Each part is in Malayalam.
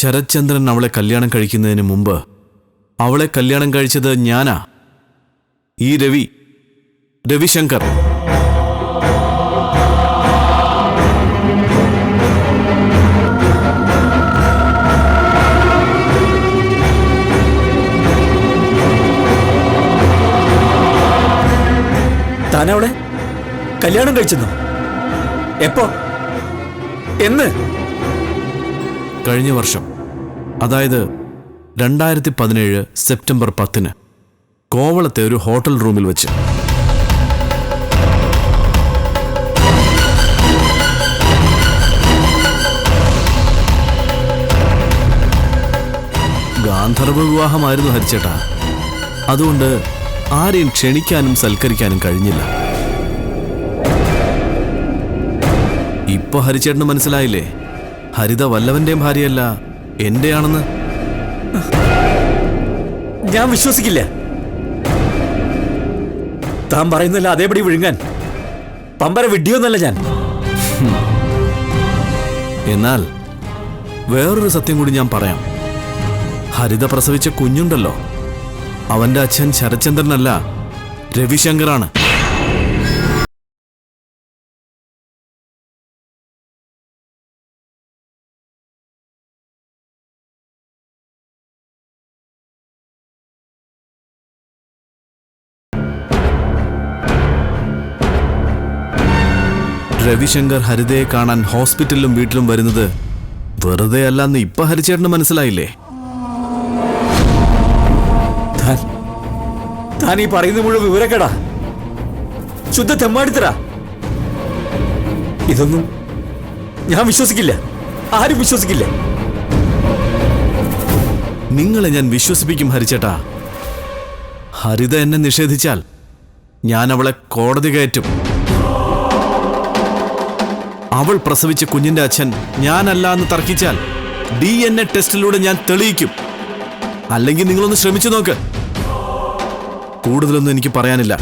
ശരത്ചന്ദ്രൻ അവളെ കല്യാണം കഴിക്കുന്നതിന് മുമ്പ് അവളെ കല്യാണം കഴിച്ചത് ഞാനാ. ഈ രവിശങ്കർ. താനവളെ കല്യാണം കഴിച്ചെന്നോ? എപ്പോ? എന്ന്? കഴിഞ്ഞ വർഷം, അതായത് 2017 സെപ്റ്റംബർ 10 കോവളത്തെ ഒരു ഹോട്ടൽ റൂമിൽ വെച്ച്. ഗാന്ധർവ വിവാഹമായിരുന്നു ഹരിച്ചേട്ടാ. അതുകൊണ്ട് ആരെയും ക്ഷണിക്കാനും സൽക്കരിക്കാനും കഴിഞ്ഞില്ല. ഇപ്പൊ ഹരിച്ചേട്ടന് മനസ്സിലായില്ലേ, ഹരിത വല്ലവന്റെയും ഭാര്യയല്ല, എന്റെയാണെന്ന്? ഞാൻ വിശ്വസിക്കില്ല. താൻ പറയുന്നില്ല അതേപടി വിഴുങ്ങാൻ പമ്പര വിഡ്ഢിയൊന്നല്ല ഞാൻ. എന്നാൽ വേറൊരു സത്യം കൂടി ഞാൻ പറയാം. ഹരിത പ്രസവിച്ച കുഞ്ഞുണ്ടല്ലോ, അവന്റെ അച്ഛൻ ശരത്ചന്ദ്രനല്ല, രവിശങ്കറാണ്. രവിശങ്കർ ഹരിതയെ കാണാൻ ഹോസ്പിറ്റലിലും വീട്ടിലും വരുന്നത് വെറുതെ അല്ലെന്ന് ഇപ്പൊ ഹരിച്ചേട്ടന് മനസ്സിലായില്ലേ? താൻ ഈ പറയുന്ന മുഴുവൻ വിവരക്കേടാ, ശുദ്ധ തെമ്മാടിത്തരാ. ഇതൊന്നും ഞാൻ വിശ്വസിക്കില്ല, ആരും വിശ്വസിക്കില്ല. നിങ്ങളെ ഞാൻ വിശ്വസിപ്പിക്കും ഹരിച്ചേട്ടാ. ഹരിത എന്നെ നിഷേധിച്ചാൽ ഞാൻ അവളെ കോടതി കയറ്റും. അവൾ പ്രസവിച്ച കുഞ്ഞിന്റെ അച്ഛൻ ഞാനല്ല എന്ന് തർക്കിച്ചാൽ DNA ടെസ്റ്റിലൂടെ ഞാൻ തെളിയിക്കും. അല്ലെങ്കിൽ നിങ്ങളൊന്ന് ശ്രമിച്ചു നോക്ക്. കൂടുതലൊന്നും എനിക്ക് പറയാനില്ല.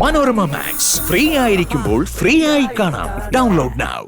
മനോരമ മാക്സ് ഫ്രീ ആയിരിക്കുമ്പോൾ ഫ്രീ ആയി കാണാം. Download now.